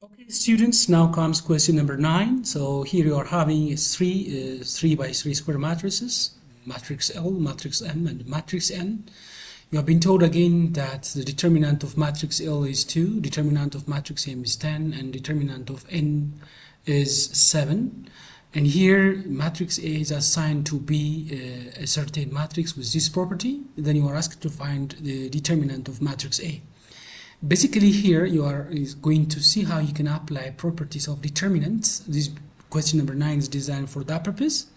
Okay, students, now comes question number 9. So here you are having three by 3 square matrices, matrix L, matrix M, and matrix N. You have been told again that the determinant of matrix L is 2, determinant of matrix M is 10, and determinant of N is 7. And here matrix A is assigned to be a certain matrix with this property. Then you are asked to find the determinant of matrix A. Basically here you are going to see how you can apply properties of determinants. This question number 9 is designed for that purpose.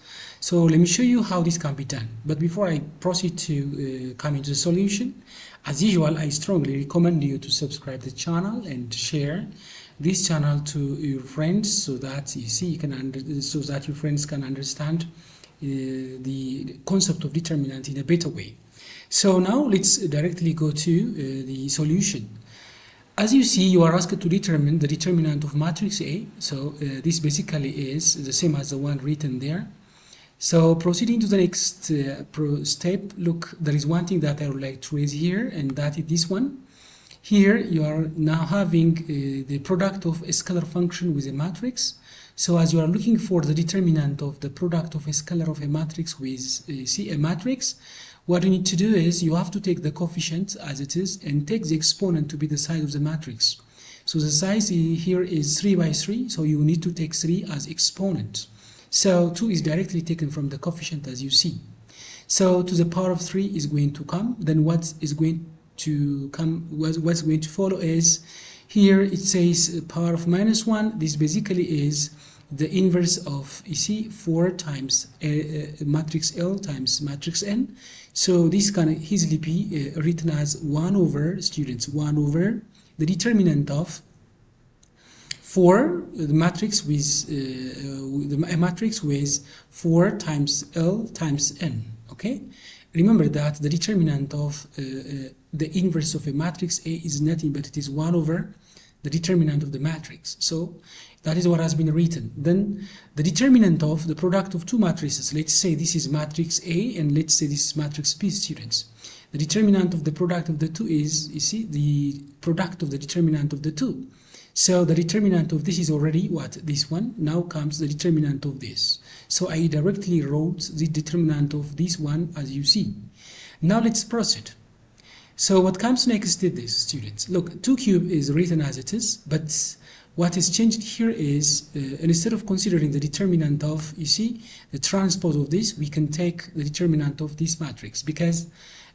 So let me show you how this can be done. But before I proceed to come into the solution, as usual, I strongly recommend you to subscribe to the channel and share this channel to your friends so that you can so that your friends can understand the concept of determinant in a better way. So now let's directly go to the solution. As you see, you are asked to determine the determinant of matrix A. So this basically is the same as the one written there. So proceeding to the next step, look, there is one thing that I would like to raise here, and that is this one. Here you are now having the product of a scalar function with a matrix. So as you are looking for the determinant of the product of a scalar of a matrix with a matrix, what you need to do is you have to take the coefficient as it is and take the exponent to be the size of the matrix. So the size here is 3 by 3, so you need to take 3 as exponent. So 2 is directly taken from the coefficient as you see. So to the power of 3 is going to come, then what is going to come, what's going to follow is, here it says power of -1, this basically is the inverse of, 4 times matrix L times matrix N. So this can easily be written as 1 over the determinant of 4, the matrix with a matrix with 4 times L times N. Okay, remember that the determinant of the inverse of a matrix A is nothing but it is 1 over the determinant of the matrix. So that is what has been written. Then the determinant of the product of two matrices, let's say this is matrix A and let's say this is matrix B, students. The determinant of the product of the two is, the product of the determinant of the two. So the determinant of this is already what? This one. Now comes the determinant of this. So I directly wrote the determinant of this one as you see. Now let's proceed. So what comes next is this, students. Look, 2 cube is written as it is, but what is changed here is instead of considering the determinant of, the transpose of this, we can take the determinant of this matrix. Because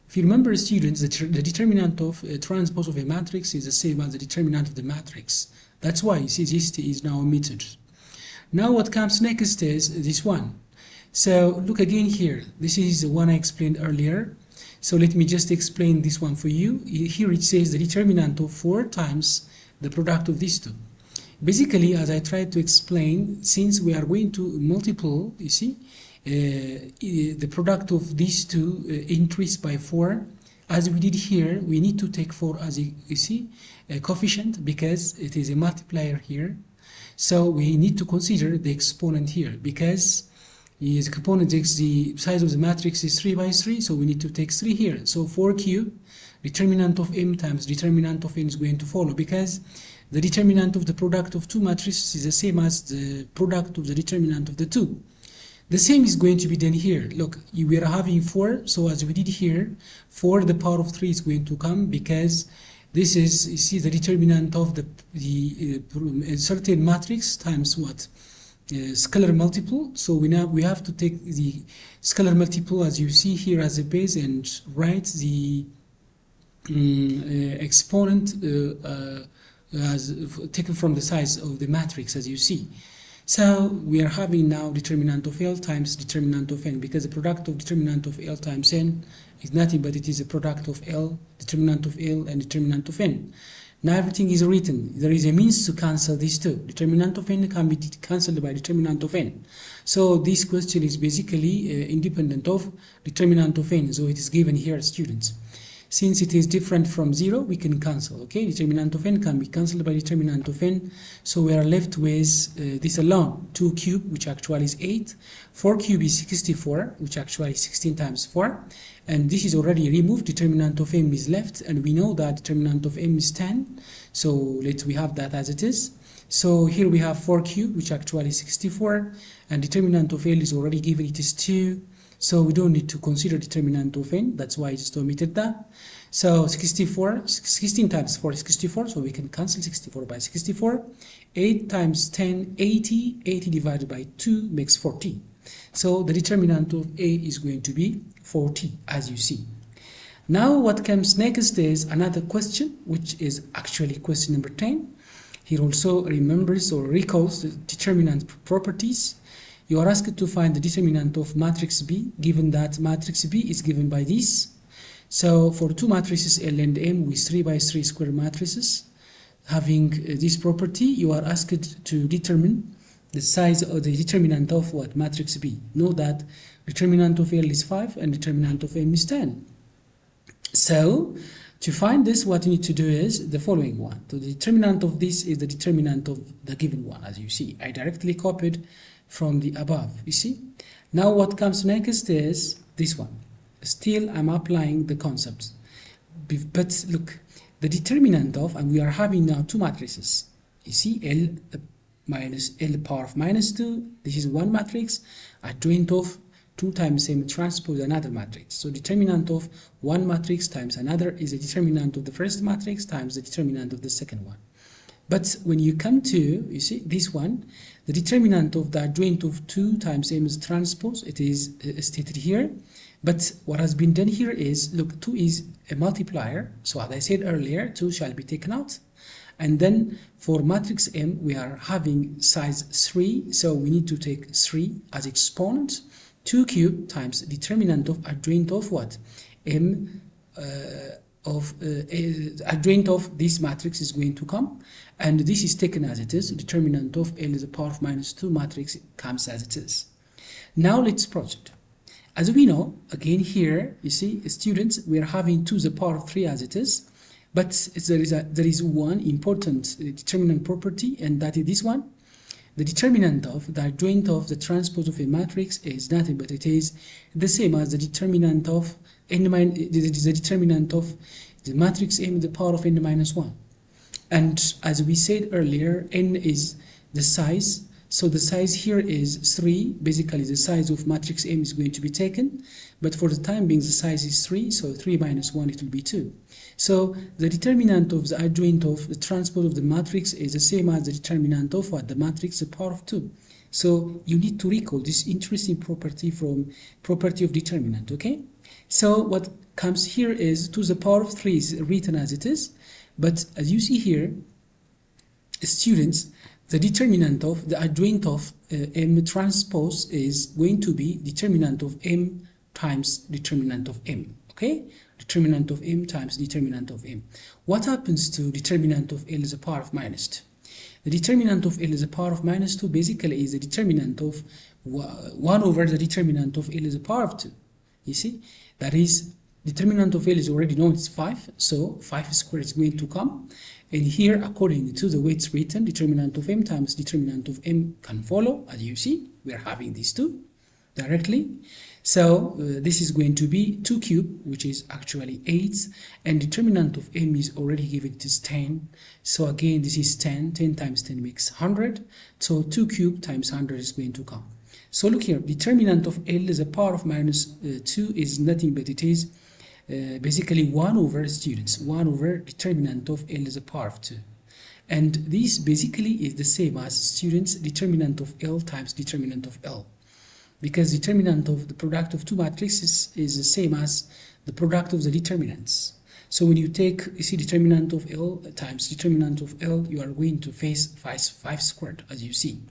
if you remember, students, the determinant of a transpose of a matrix is the same as the determinant of the matrix. That's why you see this is now omitted. Now what comes next is this one. So look again here. This is the one I explained earlier. So let me just explain this one for you. Here it says the determinant of 4 times the product of these two. Basically, as I tried to explain, since we are going to multiple, the product of these two increased by 4, as we did here, we need to take 4 as a coefficient because it is a multiplier here. So we need to consider the exponent here because the component x, the size of the matrix is 3 by 3, so we need to take 3 here. So 4 cube, determinant of M times determinant of N is going to follow because the determinant of the product of two matrices is the same as the product of the determinant of the two. The same is going to be done here. Look, we are having 4, so as we did here, 4 to the power of 3 is going to come because this is, the determinant of the certain matrix times what? Scalar multiple. So we have to take the scalar multiple as you see here as a base and write the exponent as taken from the size of the matrix as you see. So we are having now determinant of L times determinant of N because the product of determinant of L times N is nothing but it is a product of L, determinant of L and determinant of N. Now everything is written. There is a means to cancel these two. Determinant of N can be cancelled by determinant of N. So this question is basically independent of determinant of N. So it is given here, students. Since it is different from 0, we can cancel. Okay, determinant of N can be cancelled by determinant of N. So we are left with this alone. 2 cube, which actually is 8. 4 cube is 64, which actually is 16 times 4. And this is already removed. Determinant of M is left. And we know that determinant of M is 10. So we have that as it is. So here we have 4 cubed, which actually is 64, and determinant of L is already given, it is 2. So we don't need to consider determinant of N, that's why I just omitted that. So 64, 16 times 4 is 64, so we can cancel 64 by 64. 8 times 10, 80, 80 divided by 2 makes 40. So the determinant of A is going to be 40, as you see. Now what comes next is another question, which is actually question number 10. Here also remembers or recalls the determinant properties. You are asked to find the determinant of matrix B, given that matrix B is given by this. So for two matrices L and M with 3 by 3 square matrices having this property, you are asked to determine the size of the determinant of what? Matrix B. Know that determinant of L is 5 and determinant of M is 10. So to find this, what you need to do is the following one. So the determinant of this is the determinant of the given one, as you see. I directly copied from the above, you see. Now what comes next is this one. Still I'm applying the concepts. But look, the determinant of, and we are having now two matrices. You see, L minus L power of minus 2. This is one matrix, adjoint of 2 times M transpose another matrix. So determinant of one matrix times another is the determinant of the first matrix times the determinant of the second one. But when you come to, you see, this one, the determinant of the adjoint of 2 times M transpose, it is stated here. But what has been done here is, look, 2 is a multiplier. So as I said earlier, 2 shall be taken out. And then for matrix M, we are having size 3. So we need to take 3 as exponent. 2 cubed times determinant of adjoint of what? M adjoint of this matrix is going to come, and this is taken as it is. Determinant of L is the power of minus 2 matrix comes as it is. Now let's proceed. As we know, again here, you see, students, we are having 2 to the power of 3 as it is, but there is one important determinant property, and that is this one. The determinant of the adjoint of the transpose of a matrix is nothing but it is the same as the determinant of the determinant of the matrix M to the power of n minus 1. And as we said earlier, n is the size. So the size here is 3. Basically, the size of matrix M is going to be taken. But for the time being, the size is 3. So 3 minus 1, it will be 2. So the determinant of the adjoint of the transpose of the matrix is the same as the determinant of what? The matrix, the power of 2. So you need to recall this interesting property from property of determinant, okay? So what comes here is 2 to the power of 3 is written as it is. But as you see here, students, the determinant of the adjoint of M transpose is going to be determinant of M times determinant of M, okay? Determinant of M times determinant of M. What happens to determinant of L is the power of minus 2? The determinant of L is the power of minus 2 basically is the determinant of 1 over the determinant of L is the power of 2. You see, that is, determinant of L is already known, it's 5, so 5 squared is going to come. And here, according to the way it's written, determinant of M times determinant of M can follow. As you see, we are having these two directly. So this is going to be 2 cubed, which is actually 8, and determinant of M is already given, it is 10. So again, this is 10. 10 times 10 makes 100. So 2 cubed times 100 is going to come. So look here, determinant of L is a power of minus 2 is nothing but it is basically 1 over students, 1 over determinant of L is a power of 2. And this basically is the same as students determinant of L times determinant of L. Because determinant of the product of two matrices is the same as the product of the determinants. So when you take, you see, determinant of L times determinant of L, you are going to face 5 squared, as you see.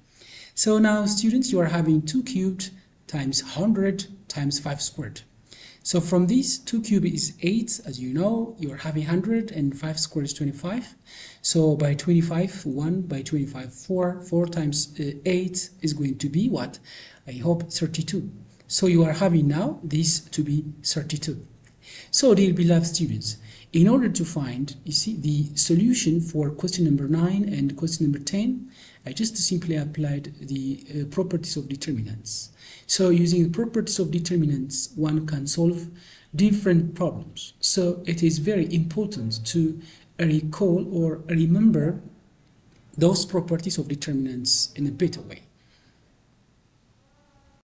So now, students, you are having 2 cubed times 100 times 5 squared. So from this, 2 cubed is 8, as you know, you are having 100, and 5 squared is 25. So by 25, 1, by 25, 4. 4 times 8 is going to be what? I hope 32. So you are having now this to be 32. So dear beloved students, in order to find, you see, the solution for question number 9 and question number 10, I just simply applied the properties of determinants. So using the properties of determinants, one can solve different problems. So it is very important to recall or remember those properties of determinants in a better way.